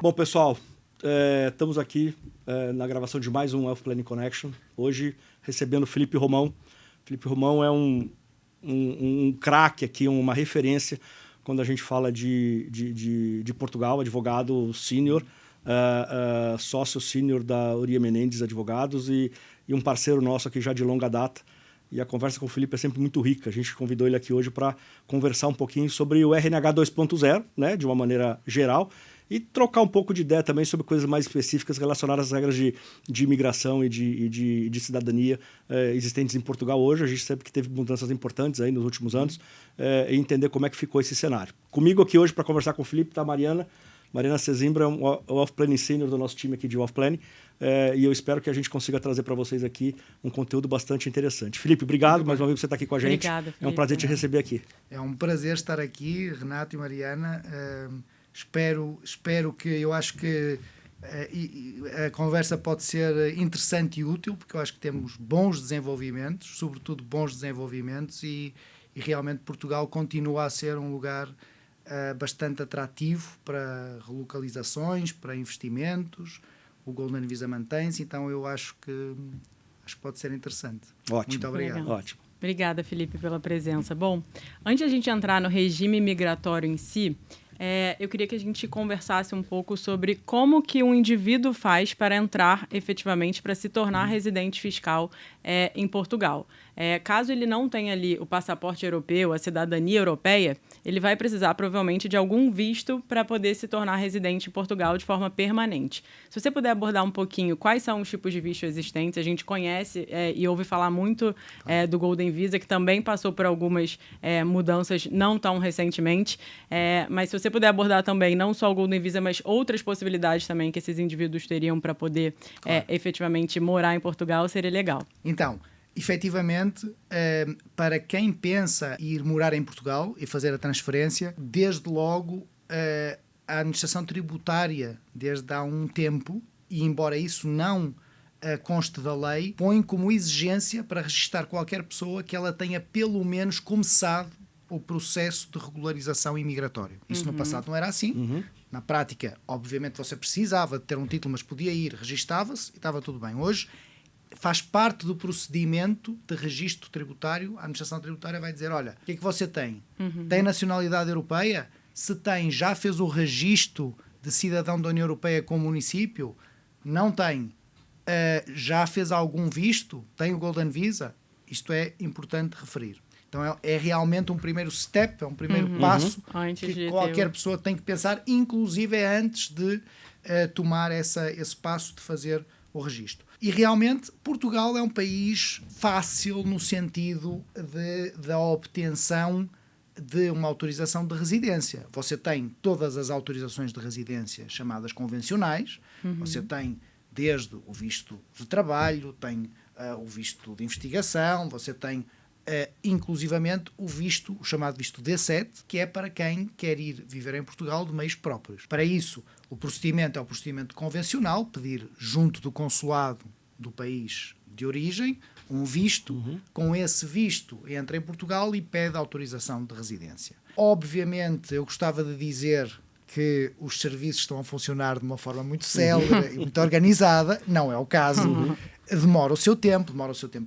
Bom, pessoal, estamos aqui na gravação de mais um Wealth Planning Connection. Hoje, recebendo o Felipe Romão. Felipe Romão é um craque aqui, uma referência quando a gente fala de Portugal, advogado sênior, sócio sênior da Uria Menendez Advogados e um parceiro nosso aqui já de longa data. E a conversa com o Felipe é sempre muito rica. A gente convidou ele aqui hoje para conversar um pouquinho sobre o RNH 2.0, né, de uma maneira geral, e trocar um pouco de ideia também sobre coisas mais específicas relacionadas às regras de imigração e de cidadania existentes em Portugal hoje. A gente sabe que teve mudanças importantes aí nos últimos anos e entender como é que ficou esse cenário. Comigo aqui hoje para conversar com o Felipe está a Mariana Cezimbra, o Wealth Planning Senior do nosso time aqui de Wealth Planning. E eu espero que a gente consiga trazer para vocês aqui um conteúdo bastante interessante. Felipe, obrigado mais uma vez por você estar aqui com a gente. Obrigada, Felipe. É um prazer te receber aqui. É um prazer estar aqui, Renato e Mariana. Espero que, eu acho que a conversa pode ser interessante e útil, porque eu acho que temos bons desenvolvimentos, sobretudo bons desenvolvimentos, e realmente Portugal continua a ser um lugar bastante atrativo para relocalizações, para investimentos. O Golden Visa mantém-se, então eu acho que pode ser interessante. Ótimo. Muito obrigado. Legal. Ótimo. Obrigada, Felipe, pela presença. Bom, antes de a gente entrar no regime migratório em si, eu queria que a gente conversasse um pouco sobre como que um indivíduo faz para entrar efetivamente, para se tornar residente fiscal em Portugal. Caso ele não tenha ali o passaporte europeu, a cidadania europeia, ele vai precisar provavelmente de algum visto para poder se tornar residente em Portugal de forma permanente. Se você puder abordar um pouquinho quais são os tipos de visto existentes, a gente conhece e ouve falar muito do Golden Visa, que também passou por algumas mudanças não tão recentemente, mas se você puder abordar também não só o Golden Visa, mas outras possibilidades também que esses indivíduos teriam para poder efetivamente morar em Portugal, seria legal. Então, efetivamente, para quem pensa ir morar em Portugal e fazer a transferência, desde logo a administração tributária, desde há um tempo, e embora isso não conste da lei, põe como exigência para registar qualquer pessoa que ela tenha pelo menos começado o processo de regularização imigratório. Isso no passado não era assim. Na prática, obviamente, você precisava de ter um título, mas podia ir, registava-se e estava tudo bem. Hoje, faz parte do procedimento de registro tributário. A administração tributária vai dizer, olha, o que é que você tem? Tem nacionalidade europeia? Se tem, já fez o registro de cidadão da União Europeia com o município? Não tem. Já fez algum visto? Tem o Golden Visa? Isto é importante referir. Então é realmente um primeiro step, é um primeiro passo que qualquer pessoa tem que pensar, inclusive antes de tomar esse passo de fazer o registro. E realmente Portugal é um país fácil no sentido da obtenção de uma autorização de residência. Você tem todas as autorizações de residência chamadas convencionais, você tem desde o visto de trabalho, tem o visto de investigação, você tem inclusivamente o chamado visto D7, que é para quem quer ir viver em Portugal de meios próprios. Para isso, o procedimento é o procedimento convencional, pedir junto do consulado do país de origem um visto. Com esse visto entra em Portugal e pede autorização de residência. Obviamente, eu gostava de dizer que os serviços estão a funcionar de uma forma muito célere e muito organizada. Não é o caso. Demora o seu tempo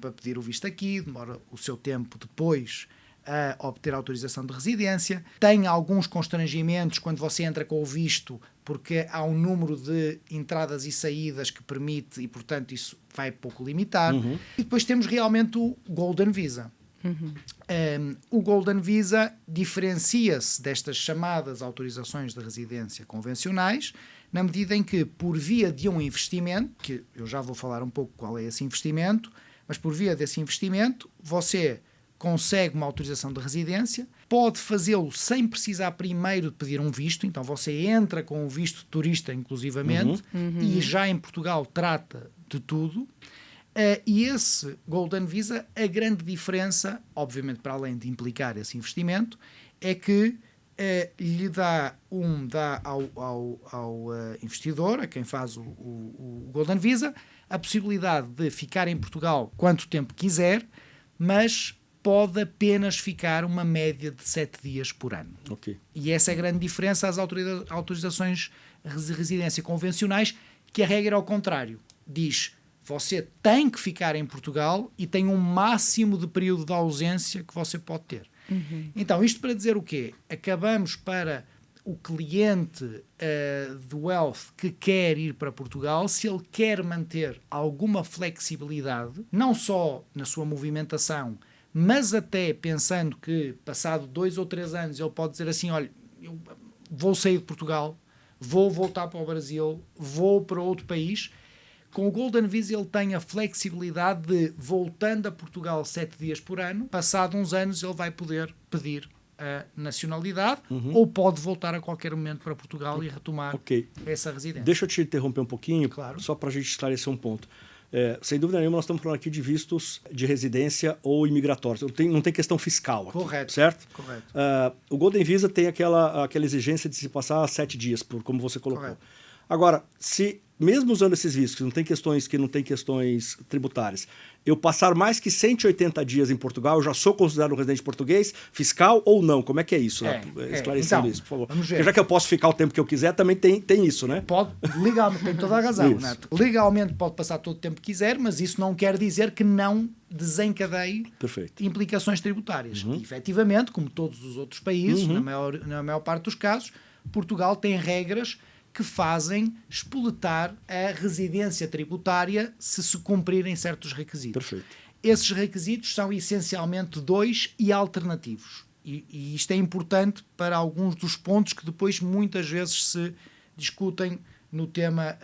a pedir o visto aqui, demora o seu tempo depois a obter a autorização de residência. Tem alguns constrangimentos quando você entra com o visto, porque há um número de entradas e saídas que permite e, portanto, isso vai pouco limitar. E depois temos realmente o Golden Visa. O Golden Visa diferencia-se destas chamadas autorizações de residência convencionais, na medida em que, por via de um investimento, que eu já vou falar um pouco qual é esse investimento, mas por via desse investimento, você consegue uma autorização de residência, pode fazê-lo sem precisar primeiro de pedir um visto, então você entra com o visto de turista, inclusivamente, e já em Portugal trata de tudo. E esse Golden Visa, a grande diferença, obviamente para além de implicar esse investimento, é que lhe dá ao investidor, a quem faz o Golden Visa, a possibilidade de ficar em Portugal quanto tempo quiser, mas pode apenas ficar uma média de 7 dias por ano. Okay. E essa é a grande diferença às autorizações residência convencionais, que a regra é ao contrário. Diz, você tem que ficar em Portugal e tem um máximo de período de ausência que você pode ter. Então, isto para dizer o quê? Acabamos para o cliente do Wealth que quer ir para Portugal, se ele quer manter alguma flexibilidade, não só na sua movimentação, mas até pensando que, passado 2 ou 3 anos, ele pode dizer assim, olha, eu vou sair de Portugal, vou voltar para o Brasil, vou para outro país. Com o Golden Visa ele tem a flexibilidade de, voltando a Portugal 7 dias por ano, passado uns anos ele vai poder pedir a nacionalidade ou pode voltar a qualquer momento para Portugal e retomar essa residência. Deixa eu te interromper um pouquinho, claro, só para a gente esclarecer um ponto. Sem dúvida nenhuma, nós estamos falando aqui de vistos de residência ou imigratórios. Não tem questão fiscal aqui, correto, certo? Correto. O Golden Visa tem aquela exigência de se passar 7 dias, como você colocou. Correto. Agora, se mesmo usando esses vistos, que não tem questões tributárias, eu passar mais que 180 dias em Portugal, eu já sou considerado um residente português, fiscal ou não? Como é que é isso? Esclarecendo então, isso, por favor. Vamos ver. Porque já que eu posso ficar o tempo que eu quiser, também tem isso, né? Pode, legalmente, tem toda a razão, Neto. Legalmente pode passar todo o tempo que quiser, mas isso não quer dizer que não desencadeie implicações tributárias. E, efetivamente, como todos os outros países, na maior parte dos casos, Portugal tem regras que fazem espoletar a residência tributária se cumprirem certos requisitos. Perfeito. Esses requisitos são essencialmente 2 e alternativos. E isto é importante para alguns dos pontos que depois muitas vezes se discutem no tema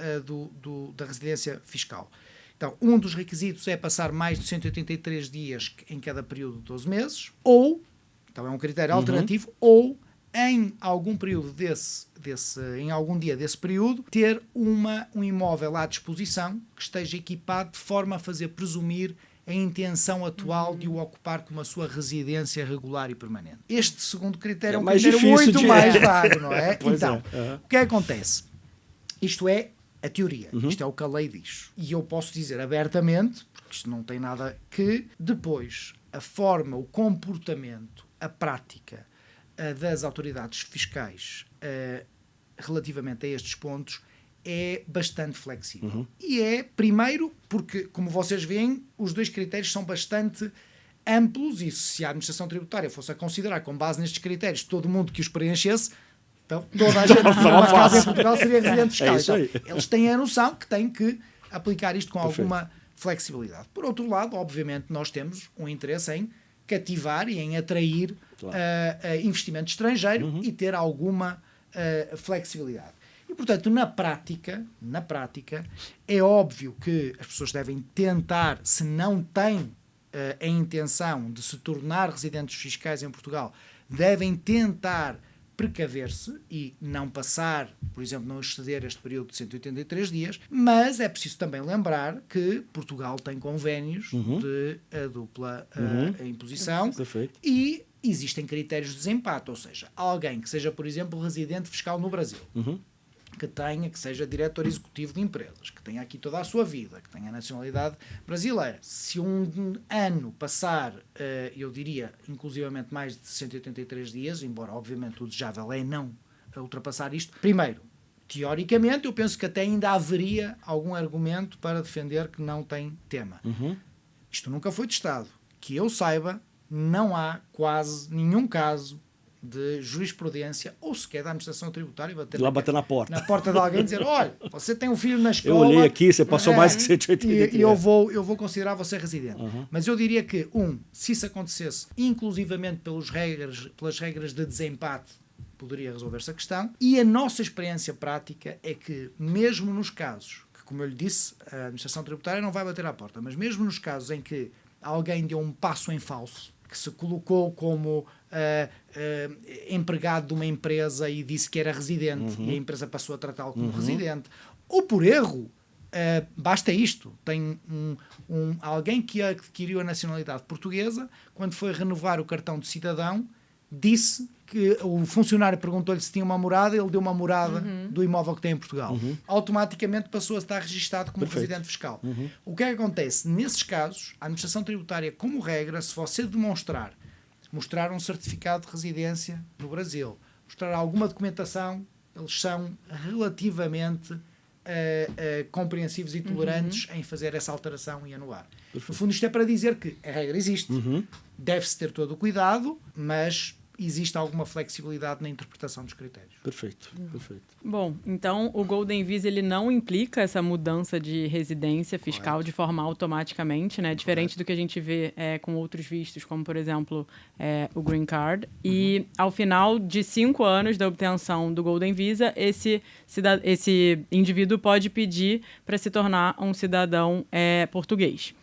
da residência fiscal. Então, um dos requisitos é passar mais de 183 dias em cada período de 12 meses, ou, então é um critério alternativo, ou em algum período em algum dia desse período, ter um imóvel à disposição que esteja equipado de forma a fazer presumir a intenção atual de o ocupar como a sua residência regular e permanente. Este segundo critério é um critério muito mais vago, não é? Então, o que acontece? Isto é a teoria, isto é o que a lei diz. E eu posso dizer abertamente, porque isto não tem nada que, depois, a forma, o comportamento, a prática das autoridades fiscais relativamente a estes pontos é bastante flexível. E é, primeiro, porque, como vocês veem, os 2 critérios são bastante amplos e se a administração tributária fosse a considerar, com base nestes critérios, todo mundo que os preenchesse, então toda a gente que tem uma casa em Portugal seria residente fiscal. Então, eles têm a noção que têm que aplicar isto com alguma flexibilidade. Por outro lado, obviamente, nós temos um interesse em cativar e em atrair investimento estrangeiro e ter alguma flexibilidade. E, portanto, na prática, é óbvio que as pessoas devem tentar, se não têm a intenção de se tornar residentes fiscais em Portugal, devem tentar precaver-se e não passar, por exemplo, não exceder este período de 183 dias, mas é preciso também lembrar que Portugal tem convénios de dupla imposição e existem critérios de desempate, ou seja, alguém que seja, por exemplo, residente fiscal no Brasil, que seja diretor executivo de empresas, que tenha aqui toda a sua vida, que tenha a nacionalidade brasileira. Se um ano passar, eu diria, inclusivamente mais de 183 dias, embora obviamente o desejável é não ultrapassar isto, primeiro, teoricamente, eu penso que até ainda haveria algum argumento para defender que não tem tema. Isto nunca foi testado. Que eu saiba, não há quase nenhum caso de jurisprudência ou sequer da administração tributária bater na porta de alguém e dizer, olha, você tem um filho na escola, eu olhei aqui, você passou mais que 180 e eu vou considerar você residente. Mas eu diria que, se isso acontecesse inclusivamente pelas regras de desempate, poderia resolver-se a questão. E a nossa experiência prática é que, mesmo nos casos que, como eu lhe disse, a administração tributária não vai bater à porta, mas mesmo nos casos em que alguém deu um passo em falso, que se colocou como empregado de uma empresa e disse que era residente e a empresa passou a tratá-lo como residente, ou por erro, basta isto, tem alguém que adquiriu a nacionalidade portuguesa, quando foi renovar o cartão de cidadão, disse que o funcionário perguntou-lhe se tinha uma morada, ele deu uma morada do imóvel que tem em Portugal. Automaticamente passou a estar registado como residente fiscal. O que é que acontece? Nesses casos, a administração tributária, como regra, se você mostrar um certificado de residência no Brasil, mostrar alguma documentação eles são relativamente compreensivos e tolerantes em fazer essa alteração e anular. No fundo, isto é para dizer que a regra existe, deve-se ter todo o cuidado, mas existe alguma flexibilidade na interpretação dos critérios. Perfeito, perfeito. Bom, então o Golden Visa ele não implica essa mudança de residência fiscal de forma automaticamente, né? Diferente do que a gente vê com outros vistos, como por exemplo o Green Card. E ao final de 5 anos da obtenção do Golden Visa, esse indivíduo pode pedir para se tornar um cidadão português.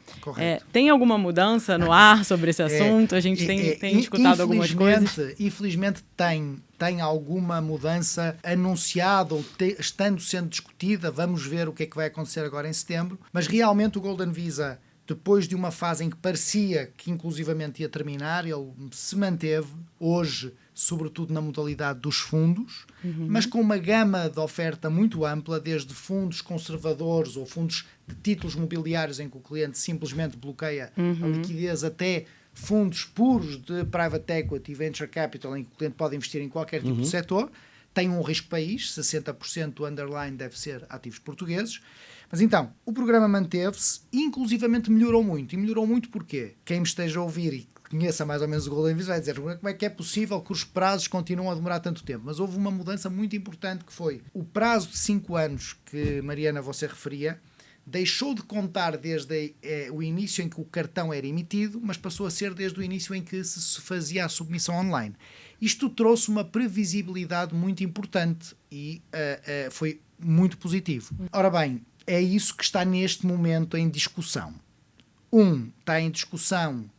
Tem alguma mudança no ar sobre esse assunto? A gente tem escutado algumas coisas? Infelizmente tem alguma mudança anunciada ou estando sendo discutida. Vamos ver o que é que vai acontecer agora em setembro. Mas realmente o Golden Visa, depois de uma fase em que parecia que inclusivamente ia terminar, ele se manteve hoje, sobretudo na modalidade dos fundos, mas com uma gama de oferta muito ampla, desde fundos conservadores ou fundos de títulos mobiliários em que o cliente simplesmente bloqueia a liquidez, até fundos puros de private equity e venture capital, em que o cliente pode investir em qualquer tipo de setor. Tem um risco país, 60% do underlying deve ser ativos portugueses. Mas então, o programa manteve-se e inclusivamente melhorou muito. E melhorou muito porquê? Quem me esteja a ouvir e conheça mais ou menos o Golden Visa vai dizer como é que é possível que os prazos continuam a demorar tanto tempo. Mas houve uma mudança muito importante, que foi o prazo de 5 anos que, Mariana, você referia, deixou de contar desde o início em que o cartão era emitido, mas passou a ser desde o início em que se fazia a submissão online. Isto trouxe uma previsibilidade muito importante e foi muito positivo. Ora bem, é isso que está neste momento em discussão. Está em discussão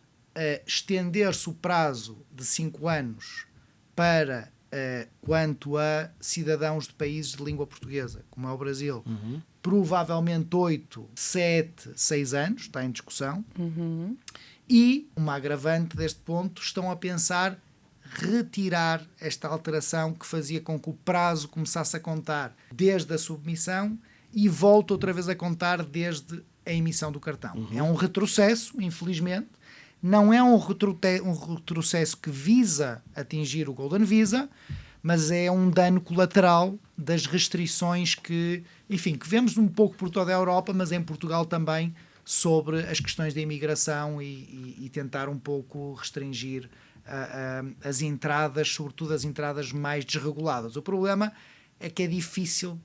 estender-se o prazo de 5 anos para quanto a cidadãos de países de língua portuguesa, como é o Brasil. Provavelmente 8, 7, 6 anos, está em discussão. E, uma agravante deste ponto, estão a pensar retirar esta alteração que fazia com que o prazo começasse a contar desde a submissão e volte outra vez a contar desde a emissão do cartão. É um retrocesso, infelizmente. Não é um retrocesso que visa atingir o Golden Visa, mas é um dano colateral das restrições que vemos um pouco por toda a Europa, mas em Portugal também, sobre as questões da imigração e tentar um pouco restringir as entradas, sobretudo as entradas mais desreguladas. O problema é que é difícil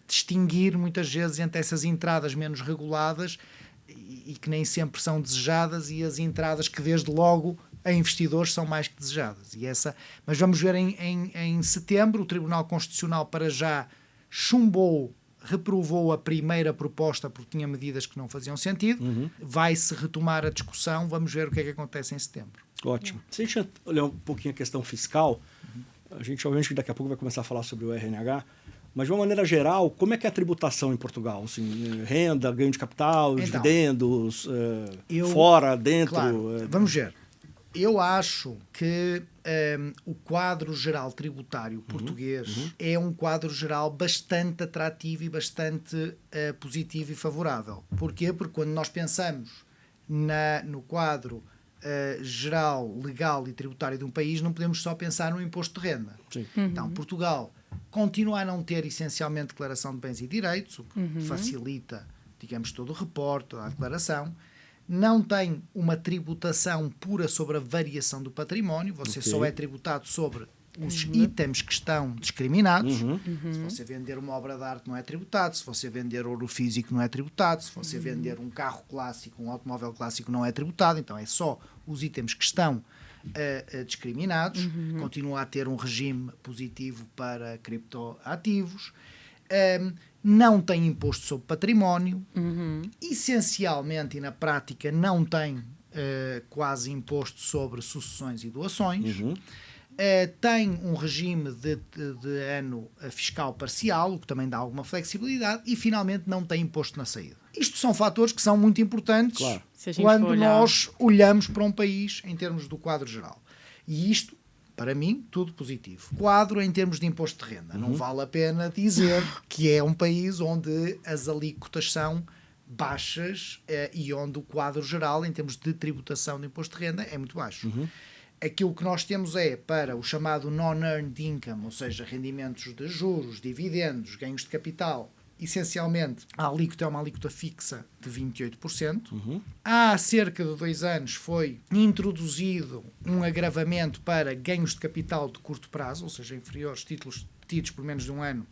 distinguir muitas vezes entre essas entradas menos reguladas e que nem sempre são desejadas e as entradas que desde logo a investidores são mais que desejadas. Mas vamos ver em setembro, o Tribunal Constitucional para já reprovou a primeira proposta porque tinha medidas que não faziam sentido. Vai-se retomar a discussão, vamos ver o que é que acontece em setembro. Ótimo. Se a gente olhar um pouquinho a questão fiscal, a gente obviamente daqui a pouco vai começar a falar sobre o RNH, mas de uma maneira geral, como é que é a tributação em Portugal? Assim, renda, ganho de capital, dividendos, fora, dentro? Claro, vamos ver. Eu acho que o quadro geral tributário português é um quadro geral bastante atrativo e bastante positivo e favorável. Porquê? Porque quando nós pensamos no quadro geral, legal e tributário de um país, não podemos só pensar no imposto de renda. Então, Portugal continua a não ter essencialmente declaração de bens e direitos, o que facilita, digamos, todo o reporte, toda a declaração. Não tem uma tributação pura sobre a variação do património, você só é tributado sobre os itens que estão discriminados. Se você vender uma obra de arte não é tributado, se você vender ouro físico não é tributado, se você vender um carro clássico, um automóvel clássico não é tributado, então é só os itens que estão discriminados. Continua a ter um regime positivo para criptoativos. Não tem imposto sobre património, essencialmente e na prática não tem quase imposto sobre sucessões e doações, tem um regime de ano fiscal parcial, o que também dá alguma flexibilidade, e finalmente não tem imposto na saída. Isto são fatores que são muito importantes quando nós olhamos para um país em termos do quadro geral. E isto, para mim, tudo positivo. Quadro em termos de imposto de renda. Não vale a pena dizer que é um país onde as alíquotas são baixas e onde o quadro geral, em termos de tributação de imposto de renda, é muito baixo. aquilo que nós temos é para o chamado non-earned income, ou seja, rendimentos de juros, dividendos, ganhos de capital, essencialmente a alíquota é uma alíquota fixa de 28%. Há cerca de 2 anos foi introduzido um agravamento para ganhos de capital de curto prazo, ou seja, inferiores, títulos tidos por menos de um ano,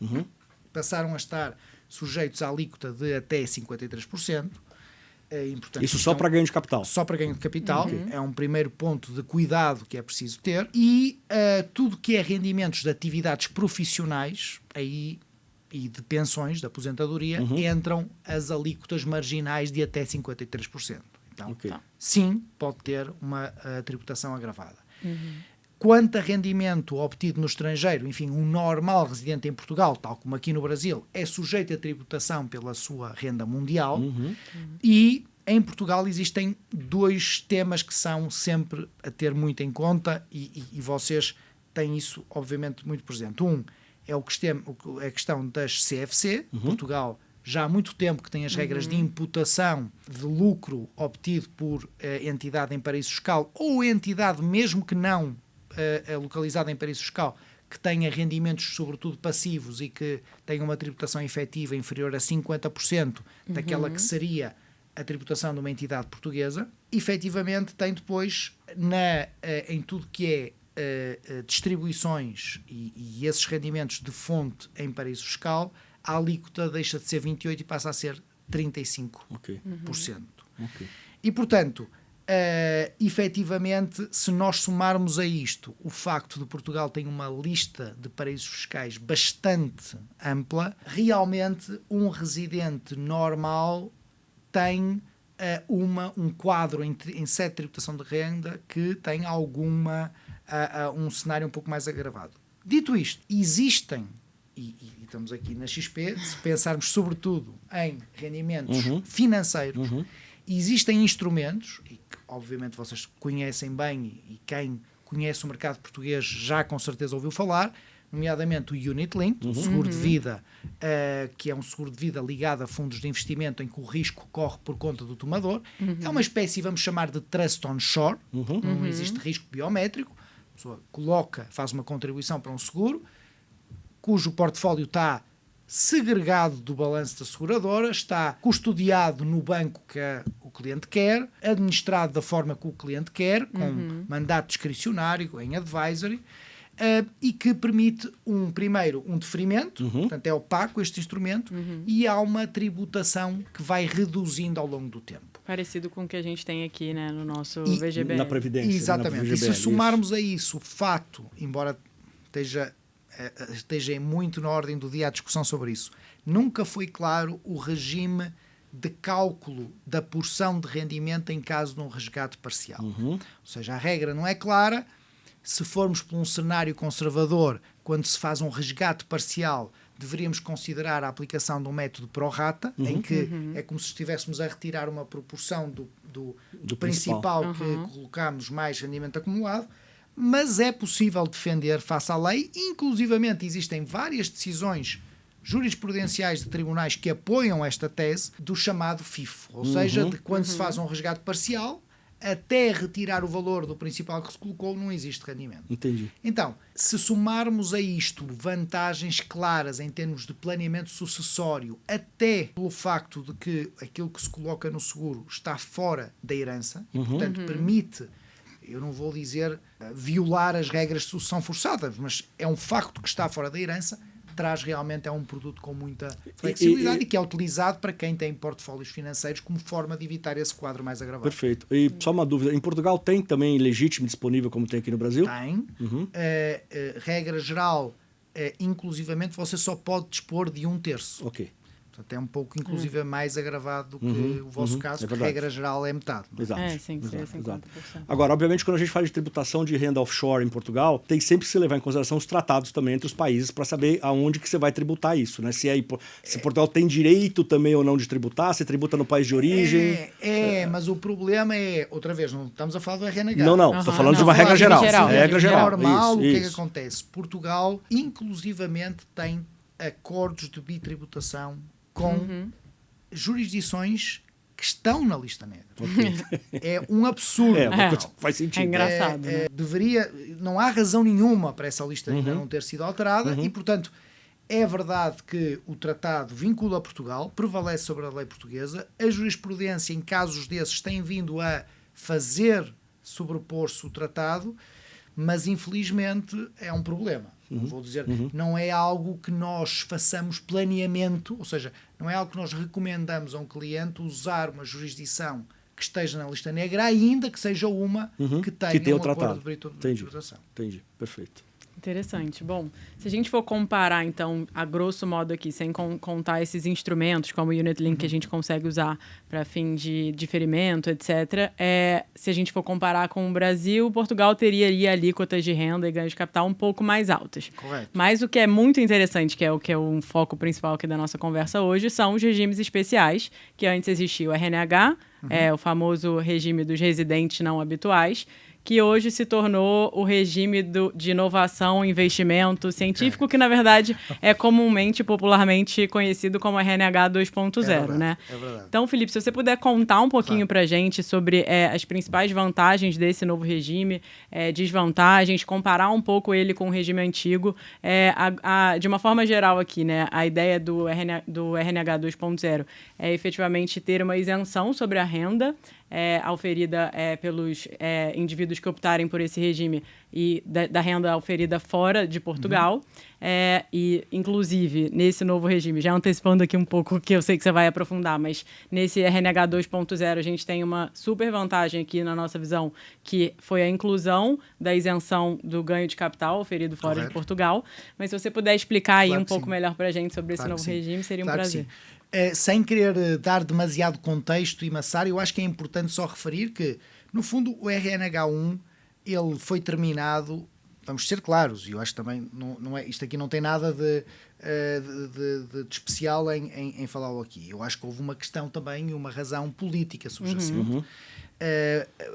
passaram a estar sujeitos à alíquota de até 53%. E, portanto, isso só para ganho de capital? Só para ganho de capital. É um primeiro ponto de cuidado que é preciso ter. E tudo que é rendimentos de atividades profissionais aí, e de pensões, de aposentadoria, entram as alíquotas marginais de até 53%. Então, sim, pode ter uma tributação agravada. Quanto a rendimento obtido no estrangeiro, enfim, um normal residente em Portugal, tal como aqui no Brasil, é sujeito a tributação pela sua renda mundial. E em Portugal existem 2 temas que são sempre a ter muito em conta e vocês têm isso, obviamente, muito presente. É a questão das CFC. Portugal já há muito tempo que tem as regras de imputação de lucro obtido por entidade em paraíso fiscal ou entidade mesmo que não localizada em paraíso fiscal, que tenha rendimentos sobretudo passivos e que tenha uma tributação efetiva inferior a 50% daquela que seria a tributação de uma entidade portuguesa. Efetivamente tem depois em tudo que é distribuições e esses rendimentos de fonte em paraíso fiscal, a alíquota deixa de ser 28% e passa a ser 35%. E, portanto, efetivamente, se nós somarmos a isto o facto de Portugal ter uma lista de paraísos fiscais bastante ampla, realmente um residente normal tem um quadro em sede de tributação de renda que tem um cenário um pouco mais agravado. Dito isto, existem, e estamos aqui na XP, se pensarmos sobretudo em rendimentos financeiros, existem instrumentos, e que obviamente vocês conhecem bem, e quem conhece o mercado português já com certeza ouviu falar, nomeadamente o Unit Link, o seguro de vida, que é um seguro de vida ligado a fundos de investimento em que o risco corre por conta do tomador. É uma espécie, vamos chamar de trust onshore, não existe risco biométrico, a pessoa faz uma contribuição para um seguro, cujo portfólio está segregado do balanço da seguradora, está custodiado no banco que o cliente quer, administrado da forma que o cliente quer, com mandato discricionário, em advisory, e que permite primeiro um deferimento, portanto é opaco este instrumento, e há uma tributação que vai reduzindo ao longo do tempo. Parecido com o que a gente tem aqui, né, no nosso VGBL. Na Previdência. Exatamente. Né, na VGBL, e se somarmos a isso o fato, embora esteja muito na ordem do dia a discussão sobre isso, nunca foi claro o regime de cálculo da porção de rendimento em caso de um resgate parcial. Ou seja, a regra não é clara. Se formos por um cenário conservador, quando se faz um resgate parcial, deveríamos considerar a aplicação de um método pro rata, em que é como se estivéssemos a retirar uma proporção do principal que colocamos mais rendimento acumulado, mas é possível defender face à lei. Inclusivamente existem várias decisões jurisprudenciais de tribunais que apoiam esta tese do chamado FIFO, ou seja, de quando se faz um resgate parcial, até retirar o valor do principal que se colocou, não existe rendimento. Entendi. Então, se somarmos a isto vantagens claras em termos de planeamento sucessório, até pelo facto de que aquilo que se coloca no seguro está fora da herança, e, portanto, permite, eu não vou dizer violar as regras de sucessão forçada, mas é um facto que está fora da herança, traz realmente um produto com muita flexibilidade e que é utilizado para quem tem portfólios financeiros como forma de evitar esse quadro mais agravado. Perfeito. E só uma dúvida, em Portugal tem também legítimo disponível como tem aqui no Brasil? Tem. Regra geral, inclusivamente você só pode dispor de 1/3. Ok. Portanto, é um pouco, inclusive, mais agravado do que o vosso caso, que regra geral é metade. Exato. Sim, exato, 50%. exato. Agora, obviamente, quando a gente fala de tributação de renda offshore em Portugal, tem sempre que se levar em consideração os tratados também entre os países para saber aonde que você vai tributar isso, né? Se Portugal tem direito também ou não de tributar, se tributa no país de origem. Mas o problema é, outra vez, não estamos a falar do RNH. Não, estou falando de uma regra geral. Regra geral. Normal, o que é que acontece? Portugal, inclusivamente, tem acordos de bitributação com jurisdições que estão na lista negra. É um absurdo. Uma coisa que faz sentido. É engraçado. Né? Não há razão nenhuma para essa lista ainda não ter sido alterada e, portanto, é verdade que o tratado vincula Portugal, prevalece sobre a lei portuguesa, a jurisprudência em casos desses tem vindo a fazer sobrepor-se o tratado, mas infelizmente é um problema. Vou dizer, não é algo que nós façamos planeamento, ou seja, não é algo que nós recomendamos a um cliente usar uma jurisdição que esteja na lista negra, ainda que seja uma que tenha um acordo de tributação. Entendi, perfeito. Interessante. Bom, se a gente for comparar, então, a grosso modo aqui, sem contar esses instrumentos, como o Unit Link que a gente consegue usar para fim de diferimento, etc., se a gente for comparar com o Brasil, Portugal teria alíquotas de renda e ganho de capital um pouco mais altas. Correto. Mas o que é muito interessante, que é um foco principal aqui da nossa conversa hoje, são os regimes especiais, que antes existia o RNH, o famoso regime dos residentes não habituais, que hoje se tornou o regime de inovação e investimento científico, que, na verdade, é comumente, popularmente conhecido como RNH 2.0, né? É verdade. Então, Felipe, se você puder contar um pouquinho para a gente sobre as principais vantagens desse novo regime, desvantagens, comparar um pouco ele com o regime antigo, de uma forma geral aqui, né? A ideia do RNH 2.0 é efetivamente ter uma isenção sobre a renda auferida pelos indivíduos que optarem por esse regime e da renda auferida fora de Portugal. E, inclusive, nesse novo regime, já antecipando aqui um pouco, que eu sei que você vai aprofundar, mas nesse RNH 2.0 a gente tem uma super vantagem aqui na nossa visão, que foi a inclusão da isenção do ganho de capital oferido fora de Portugal. Mas se você puder explicar aí um pouco melhor para a gente sobre esse novo regime, seria um prazer. Sem querer dar demasiado contexto e maçar, eu acho que é importante só referir que, no fundo, o RNH1 ele foi terminado, vamos ser claros, e eu acho que também não é, isto aqui não tem nada de especial em falá-lo aqui. Eu acho que houve uma questão também e uma razão política subjacente.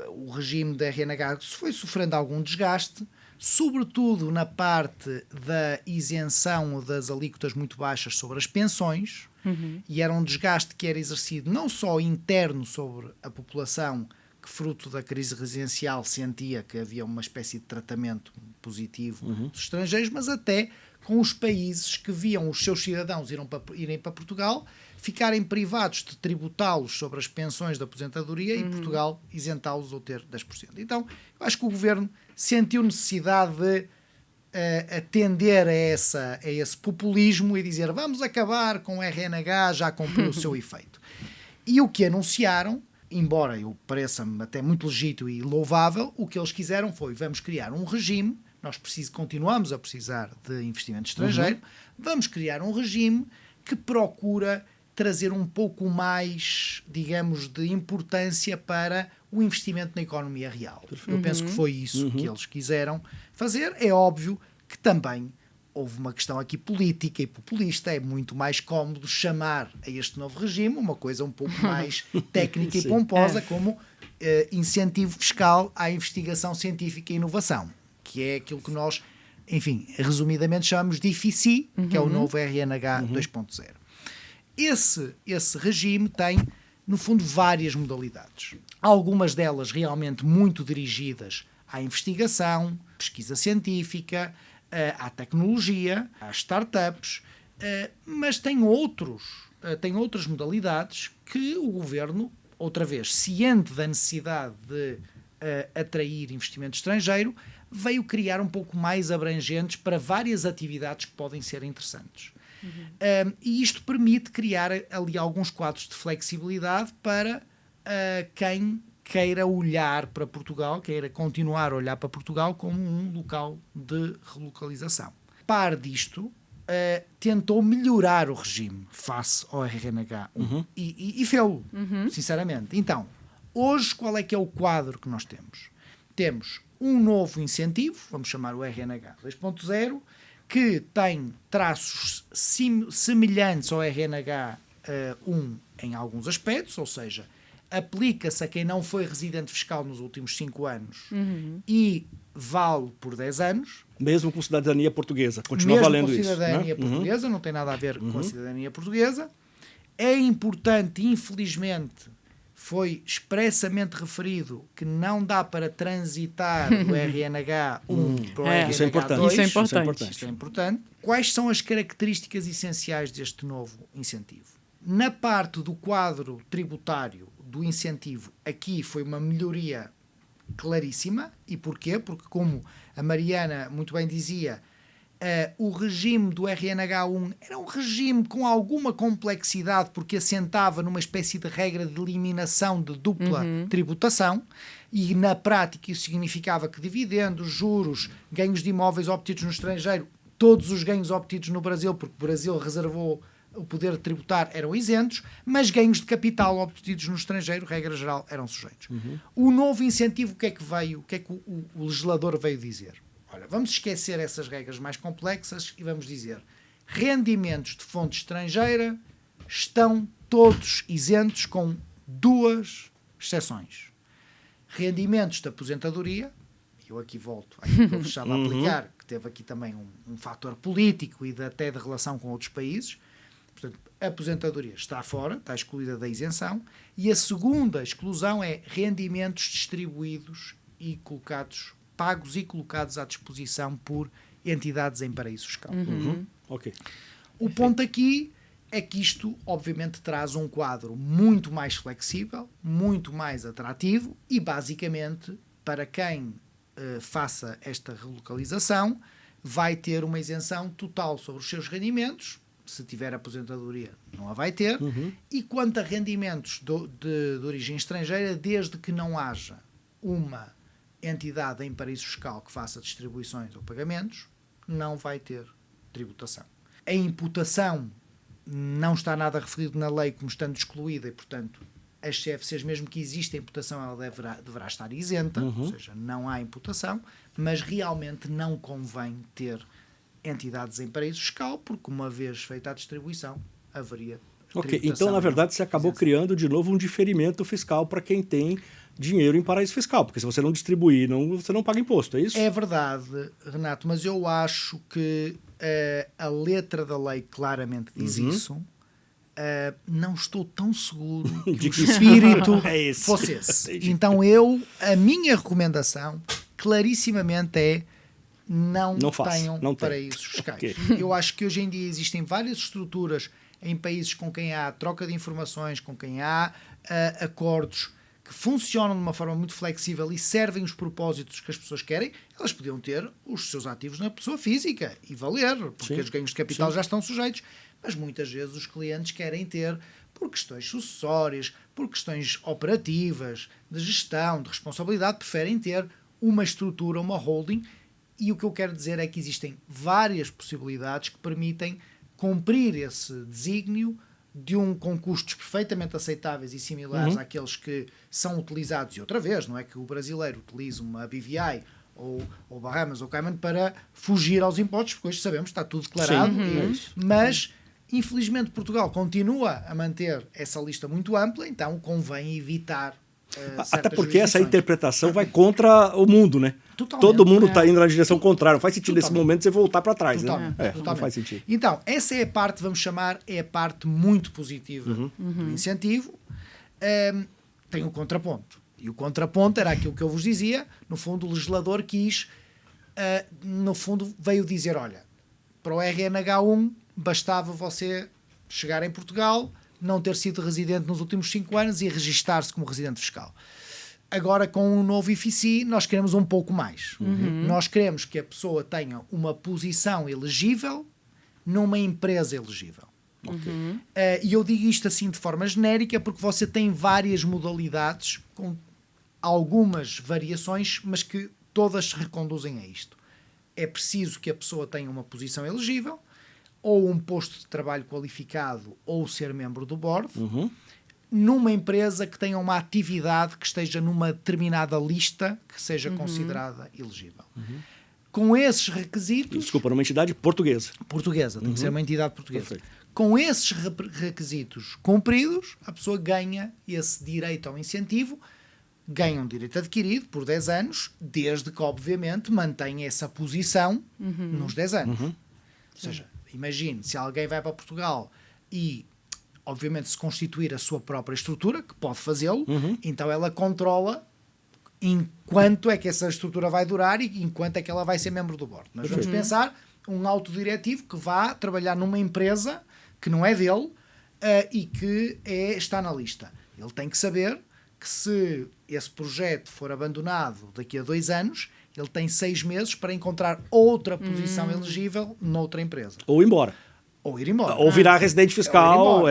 O regime da RNH foi sofrendo algum desgaste, sobretudo na parte da isenção das alíquotas muito baixas sobre as pensões, e era um desgaste que era exercido não só interno sobre a população, que fruto da crise residencial sentia que havia uma espécie de tratamento positivo dos estrangeiros, mas até com os países que viam os seus cidadãos irem para Portugal, ficarem privados de tributá-los sobre as pensões da aposentadoria e Portugal isentá-los ou ter 10%. Então, eu acho que o Governo sentiu necessidade de atender a esse populismo e dizer vamos acabar com o RNH, já cumpriu o seu efeito. E o que anunciaram, embora eu pareça-me até muito legítimo e louvável, o que eles quiseram foi vamos criar um regime, nós continuamos a precisar de investimento estrangeiro, vamos criar um regime que procura trazer um pouco mais, digamos, de importância para o investimento na economia real. Eu penso que foi isso que eles quiseram fazer. É óbvio que também houve uma questão aqui política e populista. É muito mais cómodo chamar a este novo regime uma coisa um pouco mais técnica e pomposa, como incentivo fiscal à investigação científica e inovação, que é aquilo que nós, enfim, resumidamente chamamos de IFICI, que é o novo RNH 2.0. Esse regime tem, no fundo, várias modalidades. Algumas delas realmente muito dirigidas à investigação, pesquisa científica, à tecnologia, às startups, mas tem outras modalidades que o Governo, outra vez, ciente da necessidade de atrair investimento estrangeiro, veio criar um pouco mais abrangentes para várias atividades que podem ser interessantes. E isto permite criar ali alguns quadros de flexibilidade para quem queira olhar para Portugal, queira continuar a olhar para Portugal como um local de relocalização. Par disto, tentou melhorar o regime face ao RNH e fê-lo, sinceramente. Então, hoje qual é que é o quadro que nós temos? Temos um novo incentivo, vamos chamar o RNH 2.0, que tem traços semelhantes ao RNH 1 em alguns aspectos, ou seja, aplica-se a quem não foi residente fiscal nos últimos 5 anos e vale por 10 anos. Mesmo com cidadania portuguesa, continua valendo isso. Mesmo com cidadania portuguesa, não tem nada a ver com a cidadania portuguesa. É importante, infelizmente, foi expressamente referido que não dá para transitar do RNH1 para o RNH2. Isso é importante. Isso é importante. Isto é importante. Quais são as características essenciais deste novo incentivo? Na parte do quadro tributário do incentivo, aqui foi uma melhoria claríssima. E porquê? Porque, como a Mariana muito bem dizia, o regime do RNH1 era um regime com alguma complexidade, porque assentava numa espécie de regra de eliminação de dupla tributação, e na prática isso significava que dividendos, juros, ganhos de imóveis obtidos no estrangeiro, todos os ganhos obtidos no Brasil, porque o Brasil reservou o poder de tributar, eram isentos, mas ganhos de capital obtidos no estrangeiro, regra geral, eram sujeitos. O novo incentivo, o que é que o legislador veio dizer? Olha, vamos esquecer essas regras mais complexas e vamos dizer: rendimentos de fonte estrangeira estão todos isentos, com 2 exceções. Rendimentos de aposentadoria, eu aqui volto àquilo que eu estava a aplicar, que teve aqui também um fator político e até de relação com outros países. Portanto, a aposentadoria está fora, está excluída da isenção. E a segunda exclusão é rendimentos distribuídos e pagos e colocados à disposição por entidades em paraíso fiscal. Ok. O ponto aqui é que isto, obviamente, traz um quadro muito mais flexível, muito mais atrativo e, basicamente, para quem faça esta relocalização, vai ter uma isenção total sobre os seus rendimentos. Se tiver aposentadoria, não a vai ter. E quanto a rendimentos de origem estrangeira, desde que não haja uma entidade em paraíso fiscal que faça distribuições ou pagamentos, não vai ter tributação. A imputação não está nada referido na lei como estando excluída e, portanto, as CFCs, mesmo que exista a imputação, ela deverá estar isenta, ou seja, não há imputação, mas realmente não convém ter entidades em paraíso fiscal, porque uma vez feita a distribuição, haveria Ok, então, na verdade, você acabou criando de novo um diferimento fiscal para quem tem dinheiro em paraíso fiscal, porque se você não distribuir, você não paga imposto, é isso? É verdade, Renato, mas eu acho que a letra da lei claramente diz isso. Não estou tão seguro que o espírito fosse esse. Então a minha recomendação clarissimamente é não tenham paraísos fiscais. Okay. Eu acho que hoje em dia existem várias estruturas em países com quem há troca de informações, com quem há acordos que funcionam de uma forma muito flexível e servem os propósitos que as pessoas querem. Elas podiam ter os seus ativos na pessoa física e valer, porque os ganhos de capital já estão sujeitos. Mas muitas vezes os clientes querem ter, por questões sucessórias, por questões operativas, de gestão, de responsabilidade, preferem ter uma estrutura, uma holding. E o que eu quero dizer é que existem várias possibilidades que permitem cumprir esse desígnio com custos perfeitamente aceitáveis e similares àqueles que são utilizados. E outra vez, não é que o brasileiro utilize uma BVI ou Bahamas ou Cayman para fugir aos impostos, porque hoje sabemos que está tudo declarado. Mas, infelizmente, Portugal continua a manter essa lista muito ampla, então convém evitar até porque essa interpretação vai contra o mundo, né? Totalmente. Todo mundo está indo na direção contrária. Não faz sentido nesse momento você voltar para trás, totalmente, né? Totalmente. Não faz sentido. Então, essa é a parte, vamos chamar, é a parte muito positiva do incentivo. Tem um contraponto. E o contraponto era aquilo que eu vos dizia. No fundo, o legislador no fundo, veio dizer, olha, para o RNH1 bastava você chegar em Portugal, não ter sido residente nos últimos 5 anos e registar-se como residente fiscal. Agora, com o novo IFICI, nós queremos um pouco mais. Nós queremos que a pessoa tenha uma posição elegível numa empresa elegível. E eu digo isto assim de forma genérica porque você tem várias modalidades com algumas variações, mas que todas se reconduzem a isto. É preciso que a pessoa tenha uma posição elegível, ou um posto de trabalho qualificado, ou ser membro do board, numa empresa que tenha uma atividade que esteja numa determinada lista que seja considerada elegível. Com esses requisitos... Desculpa, numa entidade portuguesa. Portuguesa, tem que ser uma entidade portuguesa. Perfeito. Com esses requisitos cumpridos, a pessoa ganha esse direito ao incentivo, ganha um direito adquirido por 10 anos, desde que, obviamente, mantenha essa posição nos 10 anos. Ou seja, imagine, se alguém vai para Portugal e obviamente, se constituir a sua própria estrutura, que pode fazê-lo, então ela controla enquanto é que essa estrutura vai durar e enquanto é que ela vai ser membro do board. Nós vamos pensar um autodiretivo que vá trabalhar numa empresa que não é dele e que está na lista. Ele tem que saber que se esse projeto for abandonado daqui a 2 anos, ele tem 6 meses para encontrar outra posição elegível noutra empresa. Ou ir embora. Ou ir embora. Ou virar residente fiscal.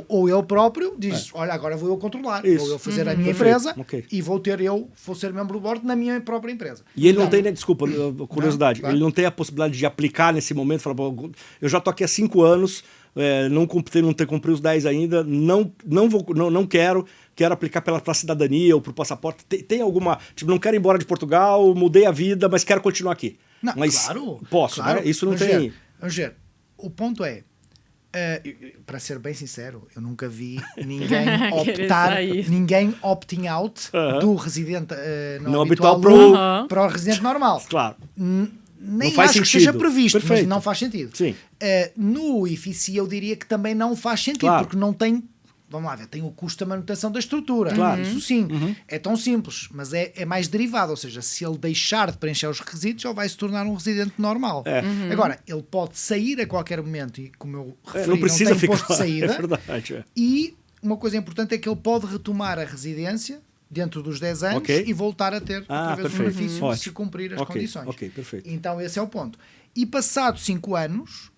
Ou ele próprio diz, olha, agora vou eu controlar. Isso. Vou eu fazer a minha empresa e vou ser membro do board na minha própria empresa. E ele não tem, né, desculpa, curiosidade, claro. ele não tem a possibilidade de aplicar nesse momento, falar, eu já estou aqui há 5 anos, não cumpri os 10 ainda, não quero aplicar para a cidadania ou para o passaporte. Tem alguma, tipo, não quero ir embora de Portugal, mudei a vida, mas quero continuar aqui. Não, mas claro. Posso, claro. né? Isso não tem... Vamos ver. O ponto é, para ser bem sincero, eu nunca vi ninguém opting out do residente não habitual para o residente normal. Claro. Nem faz acho sentido. que esteja previsto, Perfeito. mas não faz sentido. Sim. No IFICI eu diria que também não faz sentido, claro. porque não tem... Vamos lá ver, tem o custo da manutenção da estrutura. Claro. Isso sim, é tão simples, mas é mais derivado. Ou seja, se ele deixar de preencher os requisitos, ele vai se tornar um residente normal. Agora, ele pode sair a qualquer momento e, como eu referi, não precisa tem ficar imposto de saída. É verdade. E uma coisa importante é que ele pode retomar a residência dentro dos 10 anos e voltar a ter outra vez perfeito. um benefício se cumprir as condições. Ok, perfeito. Então esse é o ponto. E passado 5 anos,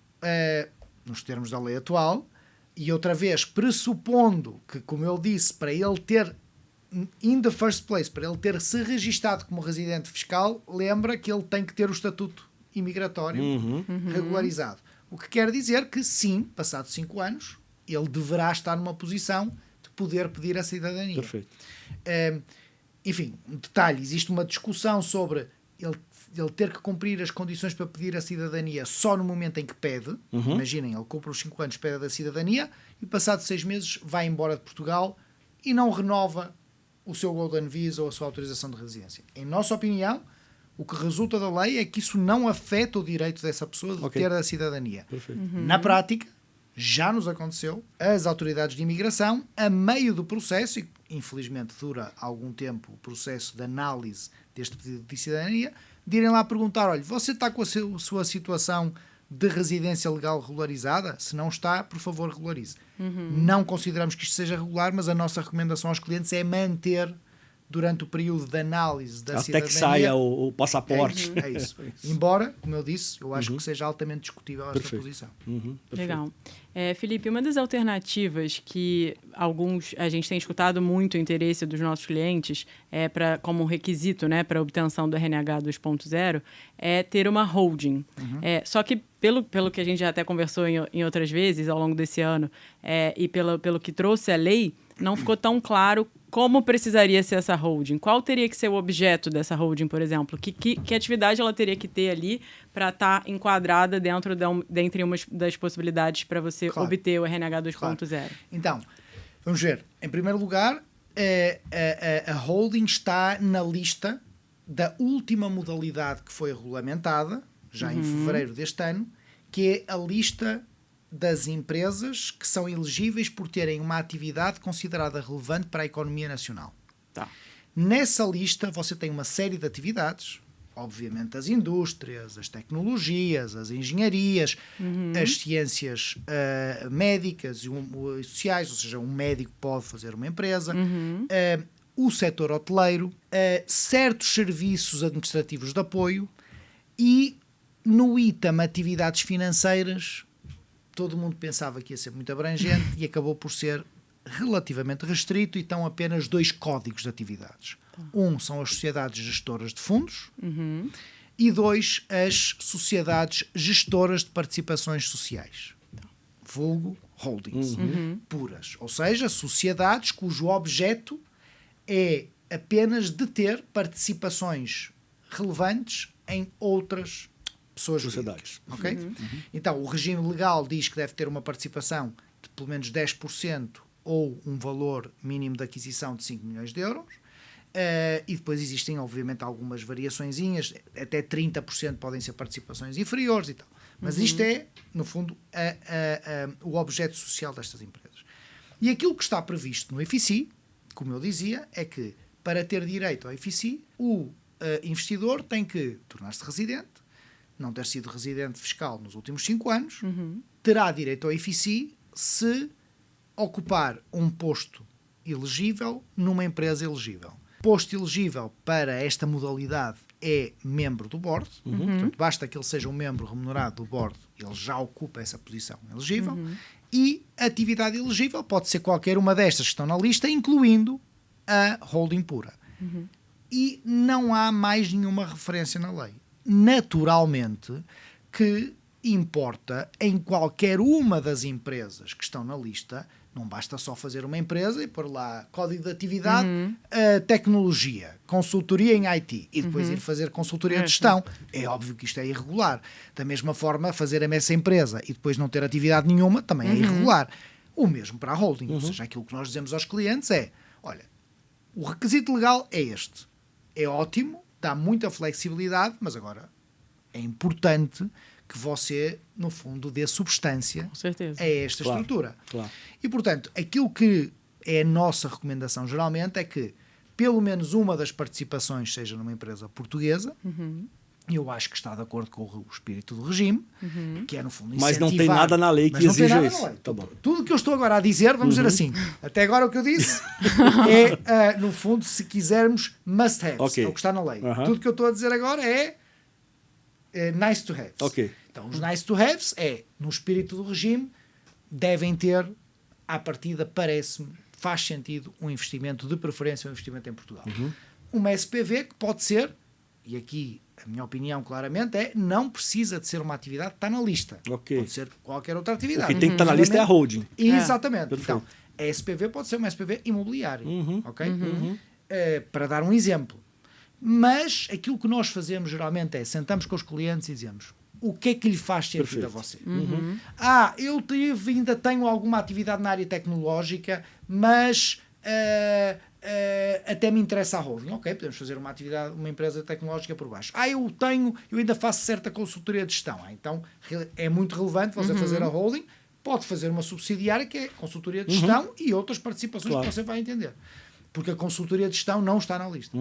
nos termos da lei atual, e outra vez, pressupondo que, como eu disse, para ele ter, in the first place, para ele ter se registado como residente fiscal, lembra que ele tem que ter o estatuto imigratório regularizado. O que quer dizer que, sim, passados 5 anos, ele deverá estar numa posição de poder pedir a cidadania. Perfeito. Enfim, um detalhe, existe uma discussão sobre ele ter que cumprir as condições para pedir a cidadania só no momento em que pede. Imaginem, ele cumpre os 5 anos, pede a cidadania e passados 6 meses vai embora de Portugal e não renova o seu Golden Visa ou a sua autorização de residência. Em nossa opinião, o que resulta da lei é que isso não afeta o direito dessa pessoa de ter a cidadania. Na prática, já nos aconteceu, as autoridades de imigração, a meio do processo, e infelizmente dura algum tempo o processo de análise deste pedido de cidadania, de irem lá perguntar, olha, você está com a sua situação de residência legal regularizada? Se não está, por favor, regularize. Não consideramos que isto seja regular, mas a nossa recomendação aos clientes é manter durante o período de análise da cidadania. Até que saia o passaporte. É isso. Embora, como eu disse, eu acho que seja altamente discutível esta posição. Legal. Felipe, uma das alternativas que a gente tem escutado muito o interesse dos nossos clientes como requisito, né, para a obtenção do RNH 2.0 é ter uma holding. Só que pelo que a gente já até conversou em outras vezes ao longo desse ano e pelo que trouxe a lei, não ficou tão claro como precisaria ser essa holding. Qual teria que ser o objeto dessa holding, por exemplo? Que atividade ela teria que ter ali para estar enquadrada dentre uma das possibilidades para você obter o RNH 2.0? Claro. Então, vamos ver. Em primeiro lugar, a holding está na lista da última modalidade que foi regulamentada, já em fevereiro deste ano, que é a lista das empresas que são elegíveis por terem uma atividade considerada relevante para a economia nacional. Tá. Nessa lista você tem uma série de atividades, obviamente as indústrias, as tecnologias, as engenharias, as ciências médicas e sociais, ou seja, um médico pode fazer uma empresa, o setor hoteleiro, certos serviços administrativos de apoio e no item atividades financeiras. Todo mundo pensava que ia ser muito abrangente e acabou por ser relativamente restrito e estão apenas 2 códigos de atividades. Um são as sociedades gestoras de fundos e 2 as sociedades gestoras de participações sociais. Vulgo holdings puras. Ou seja, sociedades cujo objeto é apenas deter participações relevantes em outras pessoas sociedades. Okay? Então, o regime legal diz que deve ter uma participação de pelo menos 10% ou um valor mínimo de aquisição de 5 milhões de euros. E depois existem, obviamente, algumas variaçõezinhas, até 30% podem ser participações inferiores e tal. Mas isto é, no fundo, o objeto social destas empresas. E aquilo que está previsto no IFIC, como eu dizia, é que para ter direito ao IFIC, o investidor tem que tornar-se residente, não ter sido residente fiscal nos últimos 5 anos, terá direito ao IFIC se ocupar um posto elegível numa empresa elegível. Posto elegível para esta modalidade é membro do board, portanto, basta que ele seja um membro remunerado do board, ele já ocupa essa posição elegível, e a atividade elegível pode ser qualquer uma destas que estão na lista, incluindo a holding pura. E não há mais nenhuma referência na lei. Naturalmente que importa em qualquer uma das empresas que estão na lista. Não basta só fazer uma empresa e pôr lá código de atividade, tecnologia, consultoria em IT e depois ir fazer consultoria de gestão. É óbvio que isto é irregular. Da mesma forma, fazer essa empresa e depois não ter atividade nenhuma também é irregular. O mesmo para a holding. Ou seja, aquilo que nós dizemos aos clientes é, olha, o requisito legal é este. É ótimo, dá muita flexibilidade, mas agora é importante que você, no fundo, dê substância a esta estrutura. Claro. E, portanto, aquilo que é a nossa recomendação geralmente é que pelo menos uma das participações seja numa empresa portuguesa. Eu acho que está de acordo com o espírito do regime, que é, no fundo, incentivar. Mas não tem nada na lei que exija isso. Tá bom. Tudo que eu estou agora a dizer, vamos dizer assim, até agora o que eu disse é, no fundo, se quisermos, must have, é o que está na lei. Tudo que eu estou a dizer agora é nice to have. Então, os nice to haves no espírito do regime, devem ter, à partida, parece-me, faz sentido um investimento, de preferência, um investimento em Portugal. Uma SPV que pode ser, e aqui a minha opinião claramente é, não precisa de ser uma atividade que está na lista. Pode ser qualquer outra atividade. O que tem que estar na lista é a holding. Exatamente. Então, a SPV pode ser uma SPV imobiliária. Para dar um exemplo. Mas aquilo que nós fazemos geralmente é, sentamos com os clientes e dizemos, o que é que lhe faz sentido a você? Eu ainda tenho alguma atividade na área tecnológica, mas até me interessa a holding. Ok, podemos fazer uma atividade, uma empresa tecnológica por baixo. Eu ainda faço certa consultoria de gestão. Então é muito relevante você fazer a holding, pode fazer uma subsidiária que é consultoria de gestão e outras participações que você vai entender. Porque a consultoria de gestão não está na lista.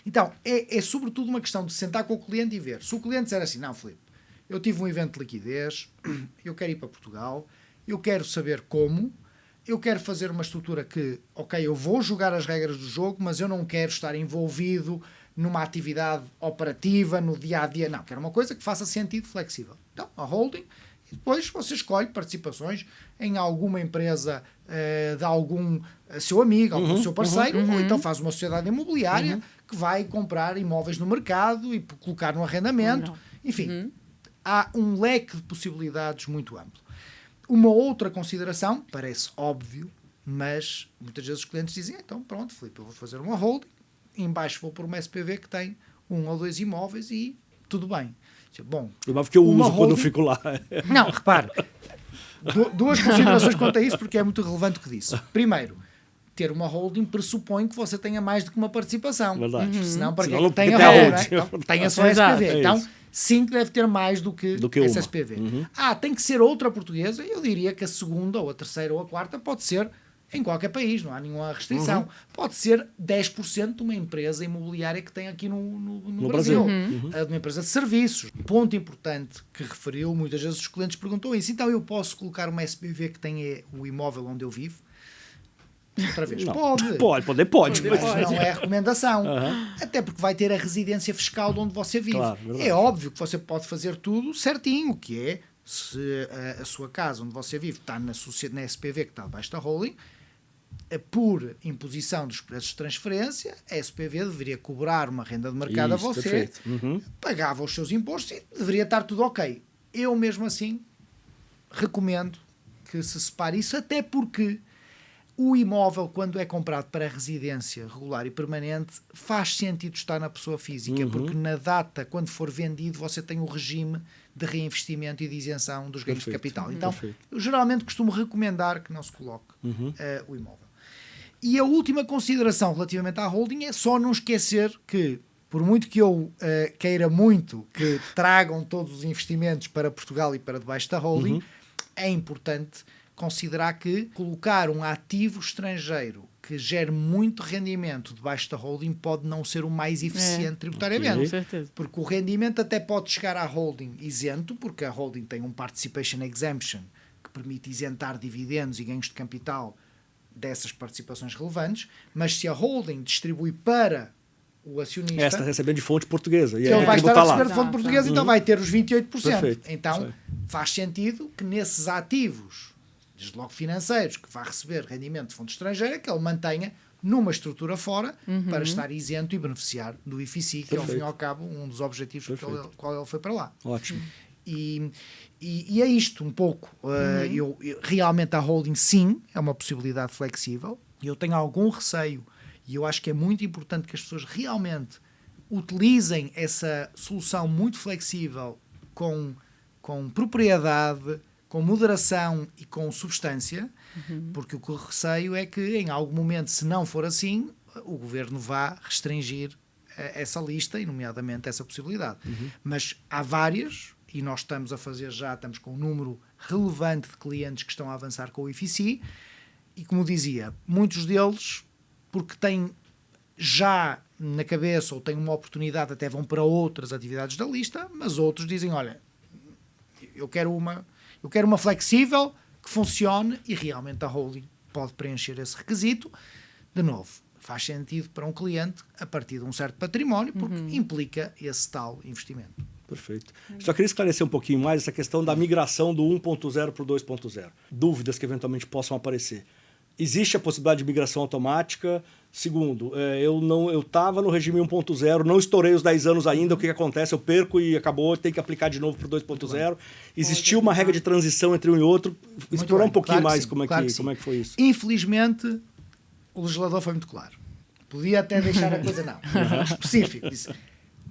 Então, é sobretudo uma questão de sentar com o cliente e ver. Se o cliente disser assim, não, Filipe, eu tive um evento de liquidez, eu quero ir para Portugal, eu quero saber como, eu quero fazer uma estrutura que, eu vou jogar as regras do jogo, mas eu não quero estar envolvido numa atividade operativa, no dia-a-dia. Não, quero uma coisa que faça sentido, flexível. Então, a holding, e depois você escolhe participações em alguma empresa de algum seu amigo, algum seu parceiro, ou então faz uma sociedade imobiliária que vai comprar imóveis no mercado e colocar no arrendamento. Enfim, há um leque de possibilidades muito amplo. Uma outra consideração, parece óbvio, mas muitas vezes os clientes dizem, então pronto, Filipe, eu vou fazer uma holding, e em baixo vou por uma SPV que tem 1 ou 2 imóveis e tudo bem. Bom, porque eu uso quando eu fico lá. Não, repare, duas considerações quanto a isso, porque é muito relevante o que disse. Primeiro, ter uma holding pressupõe que você tenha mais do que uma participação. Verdade. Senão, para que tem a holding? Então, tenha só a SPV. Então, sim que deve ter mais do que essa SPV. Tem que ser outra portuguesa. Eu diria que a segunda, ou a terceira, ou a quarta pode ser em qualquer país, não há nenhuma restrição. Pode ser 10% de uma empresa imobiliária que tem aqui no Brasil. De uma empresa de serviços. Ponto importante que referiu, muitas vezes os clientes perguntam isso. Então eu posso colocar uma SPV que tenha o imóvel onde eu vivo? Outra vez, pode. Mas não é recomendação. Até porque vai ter a residência fiscal de onde você vive. Claro, é óbvio que você pode fazer tudo certinho, que é, se a sua casa onde você vive está na SPV que está debaixo da holding, por imposição dos preços de transferência, a SPV deveria cobrar uma renda de mercado a você, pagava os seus impostos e deveria estar tudo ok. Eu mesmo assim recomendo que se separe isso, até porque o imóvel, quando é comprado para residência regular e permanente, faz sentido estar na pessoa física, porque na data, quando for vendido, você tem o regime de reinvestimento e de isenção dos ganhos de capital. Então, eu geralmente costumo recomendar que não se coloque o imóvel. E a última consideração relativamente à holding é só não esquecer que, por muito que eu queira muito que tragam todos os investimentos para Portugal e para debaixo da holding, é importante considerar que colocar um ativo estrangeiro que gere muito rendimento debaixo da holding pode não ser o mais eficiente tributariamente. Com certeza. Porque o rendimento até pode chegar à holding isento, porque a holding tem um Participation Exemption que permite isentar dividendos e ganhos de capital dessas participações relevantes, mas se a holding distribui para o acionista... Está recebendo de fonte portuguesa. E ele vai estar a receber de lá. fonte portuguesa, então vai ter os 28%. Perfeito. Então faz sentido que nesses ativos, desde logo financeiros, que vai receber rendimento de fonte estrangeira, que ele mantenha numa estrutura fora para estar isento e beneficiar do IFIC, que é, ao fim e ao cabo, um dos objetivos pelo qual ele foi para lá. Ótimo. E é isto um pouco. Realmente a holding, sim, é uma possibilidade flexível. E eu tenho algum receio, e eu acho que é muito importante que as pessoas realmente utilizem essa solução muito flexível com propriedade, com moderação e com substância, porque o que eu receio é que em algum momento, se não for assim, o governo vá restringir essa lista, e nomeadamente essa possibilidade. Mas há várias, e nós estamos com um número relevante de clientes que estão a avançar com o IFIC, e como dizia, muitos deles, porque têm já na cabeça ou têm uma oportunidade, até vão para outras atividades da lista, mas outros dizem, olha, eu quero uma flexível que funcione, e realmente a holding pode preencher esse requisito. De novo, faz sentido para um cliente a partir de um certo património, porque implica esse tal investimento. Perfeito. Só queria esclarecer um pouquinho mais essa questão da migração do 1.0 para o 2.0. Dúvidas que eventualmente possam aparecer. Existe a possibilidade de migração automática? Segundo, eu estava no regime 1.0, não estourei os 10 anos ainda, o que acontece? Eu perco e acabou, tem que aplicar de novo para o 2.0. Existiu uma regra de transição entre um e outro? Explorar um pouquinho mais como é que foi isso. Infelizmente, o legislador foi muito claro. Podia até deixar a coisa específico. Disse,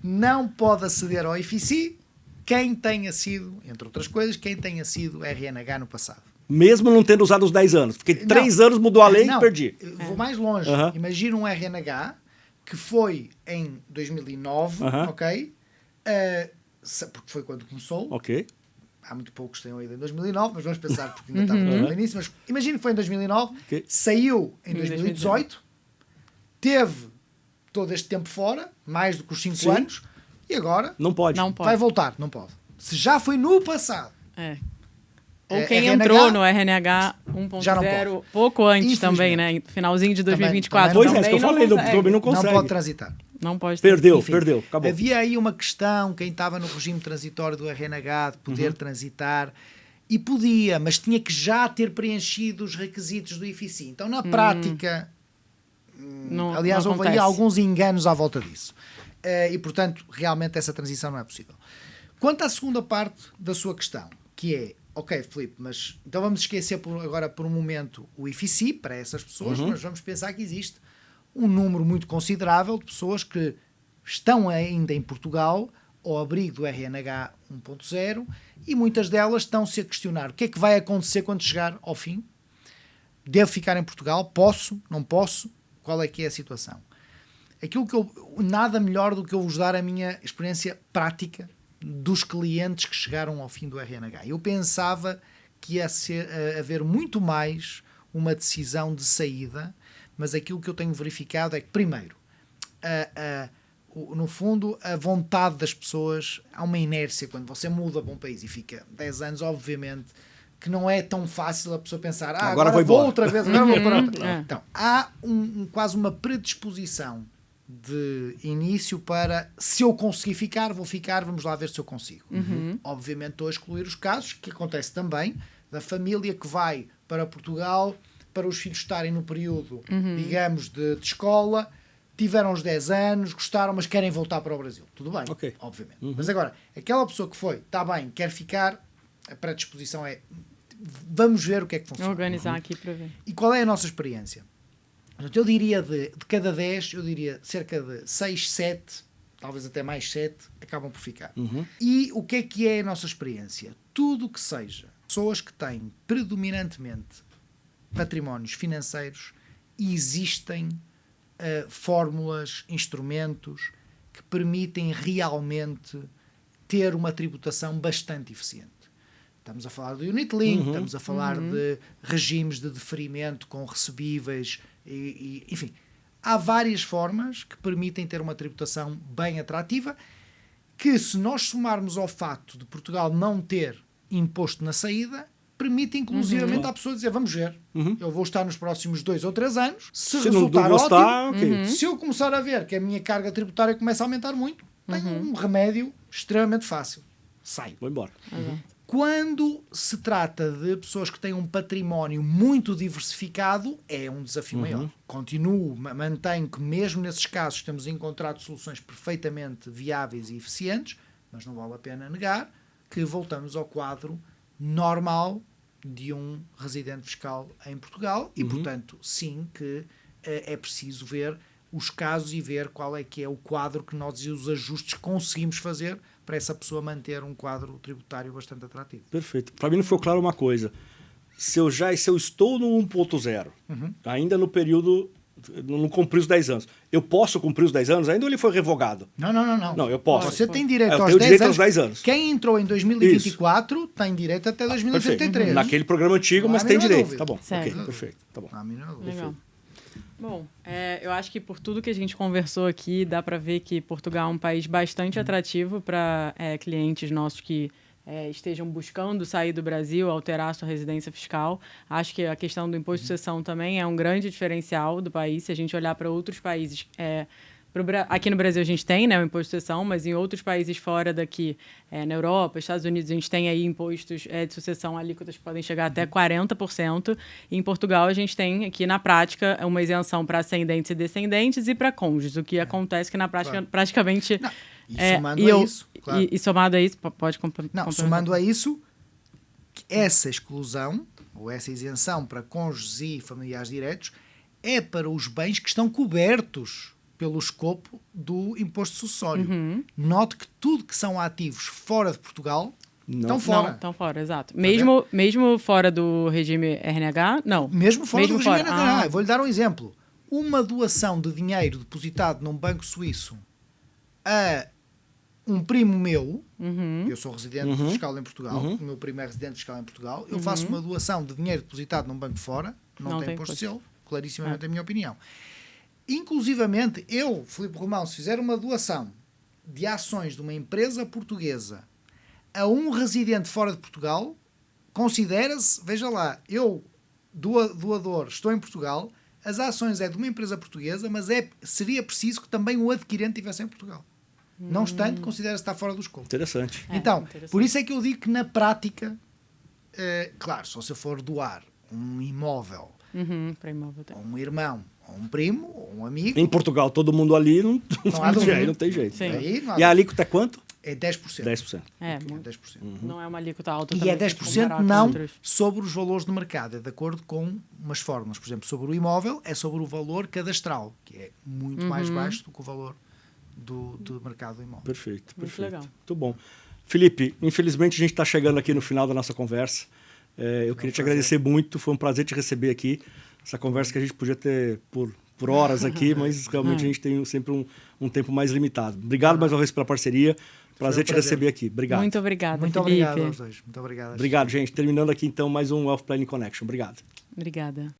não pode aceder ao IFIC quem tenha sido, entre outras coisas, quem tenha sido RNH no passado. Mesmo não tendo usado os 10 anos. Fiquei 3 anos, mudou a lei e perdi. Vou mais longe. Imagina um RNH que foi em 2009, ok? Porque foi quando começou. Ok. Há muito poucos que tenham ido em 2009, mas vamos pensar porque ainda estava no início. Mas imagina que foi em 2009, saiu em 2018, teve todo este tempo fora, mais do que os 5 anos, e agora não pode. Vai voltar. Não pode. Se já foi no passado. Ou quem entrou no RNH 1.0 pouco antes também, né? Finalzinho de 2024. Pois é, isso que eu falei, também não consegue. Não pode transitar. Não pode perdeu, acabou. Havia aí uma questão, quem estava no regime transitório do RNH, de poder transitar, e podia, mas tinha que já ter preenchido os requisitos do IFIC. Então, na prática, aliás, houve aí alguns enganos à volta disso. E, portanto, realmente essa transição não é possível. Quanto à segunda parte da sua questão, que é, ok, Filipe, mas então vamos esquecer agora por um momento o IFIC para essas pessoas, mas vamos pensar que existe um número muito considerável de pessoas que estão ainda em Portugal ao abrigo do RNH 1.0 e muitas delas estão-se a questionar o que é que vai acontecer quando chegar ao fim. Devo ficar em Portugal? Posso? Não posso? Qual é que é a situação? Nada melhor do que eu vos dar a minha experiência prática dos clientes que chegaram ao fim do RNH. Eu pensava que ia haver muito mais uma decisão de saída, mas aquilo que eu tenho verificado é que, primeiro, no fundo, a vontade das pessoas, há uma inércia quando você muda para um país e fica 10 anos, obviamente, que não é tão fácil a pessoa pensar, agora vou outra vez, agora vou para outra. Então, há quase uma predisposição de início para, se eu conseguir ficar, vou ficar, vamos lá ver se eu consigo. Obviamente estou a excluir os casos, que acontece também, da família que vai para Portugal para os filhos estarem no período, digamos, de escola, tiveram os 10 anos, gostaram, mas querem voltar para o Brasil. Tudo bem, obviamente. Mas agora, aquela pessoa que foi, está bem, quer ficar, a predisposição é, vamos ver o que é que funciona. Organizar aqui para ver. E qual é a nossa experiência? Eu diria de cada 10, eu diria cerca de 6, 7, talvez até mais 7, acabam por ficar. E o que é a nossa experiência? Tudo que seja pessoas que têm predominantemente patrimónios financeiros existem fórmulas, instrumentos que permitem realmente ter uma tributação bastante eficiente. Estamos a falar do Unit Link, estamos a falar de regimes de deferimento com recebíveis, enfim, há várias formas que permitem ter uma tributação bem atrativa, que se nós somarmos ao facto de Portugal não ter imposto na saída, permite inclusivamente à pessoa dizer, vamos ver, eu vou estar nos próximos 2 ou 3 anos, se resultar ótimo, se eu começar a ver que a minha carga tributária começa a aumentar muito, tenho um remédio extremamente fácil, saio. Vou embora. Quando se trata de pessoas que têm um património muito diversificado, é um desafio maior. Mantenho que mesmo nesses casos temos encontrado soluções perfeitamente viáveis e eficientes, mas não vale a pena negar que voltamos ao quadro normal de um residente fiscal em Portugal e, portanto, sim que é preciso ver os casos e ver qual é que é o quadro que nós e os ajustes conseguimos fazer para essa pessoa manter um quadro tributário bastante atrativo. Perfeito. Para mim não ficou claro uma coisa. Se eu estou no 1.0, ainda no período, não cumpri os 10 anos, eu posso cumprir os 10 anos ainda ou ele foi revogado? Não. Não, eu posso. Você tem direito eu aos tenho 10 direito anos. aos 10 anos. Quem entrou em 2024 tem direito até 2033. Naquele programa antigo, mas tem direito. Dúvida. Tá bom. Certo. Ok, perfeito. Tá bom. Legal. Bom, eu acho que por tudo que a gente conversou aqui, dá para ver que Portugal é um país bastante atrativo para clientes nossos que estejam buscando sair do Brasil, alterar a sua residência fiscal. Acho que a questão do imposto de sucessão também é um grande diferencial do país. Se a gente olhar para outros países... Aqui no Brasil a gente tem, né, o imposto de sucessão, mas em outros países fora daqui, na Europa, Estados Unidos, a gente tem aí impostos de sucessão alíquotas que podem chegar até 40%. E em Portugal a gente tem aqui na prática uma isenção para ascendentes e descendentes e para cônjuges, o que acontece que na prática praticamente... Não. E somando a isso... Claro. E somado a isso, pode complementar. Somando a isso, essa exclusão, ou essa isenção para cônjuges e familiares diretos, é para os bens que estão cobertos pelo escopo do imposto sucessório. Note que tudo que são ativos fora de Portugal estão fora. Estão fora, exato. Mesmo fora do regime RNH, não. Mesmo fora do regime RNH. Vou-lhe dar um exemplo. Uma doação de dinheiro depositado num banco suíço a um primo meu, eu sou residente fiscal em Portugal, o meu primo é residente fiscal em Portugal, eu faço uma doação de dinheiro depositado num banco fora, não tem imposto social, clarissimamente a minha opinião. Inclusivamente, eu, Filipe Romão, se fizer uma doação de ações de uma empresa portuguesa a um residente fora de Portugal, considera-se, veja lá, eu, doador, estou em Portugal, as ações é de uma empresa portuguesa, mas seria preciso que também o adquirente estivesse em Portugal. Não obstante, considera-se estar fora do escopo. Interessante. Então, por isso é que eu digo que na prática, claro, se você for doar um imóvel para imóvel, a um irmão, ou um primo, ou um amigo... Em Portugal, todo mundo ali não tem jeito. Aí, e a alíquota é quanto? É 10%. 10%. É 10%. Não é uma alíquota alta. E é 10% não sobre os valores de mercado, é de acordo com umas fórmulas. Por exemplo, sobre o imóvel, é sobre o valor cadastral, que é muito mais baixo do que o valor do mercado do imóvel. Perfeito. Muito legal. Muito bom. Felipe, infelizmente a gente está chegando aqui no final da nossa conversa. Eu queria te agradecer muito, foi um prazer te receber aqui. Essa conversa que a gente podia ter por horas aqui, mas realmente a gente tem sempre um tempo mais limitado. Obrigado mais uma vez pela parceria. Prazer te receber aqui. Obrigado. Muito obrigada, Muito Felipe. obrigado aos dois. Muito obrigado. Obrigado, gente. Terminando aqui então mais um Wealth Planning Connection. Obrigado. Obrigada.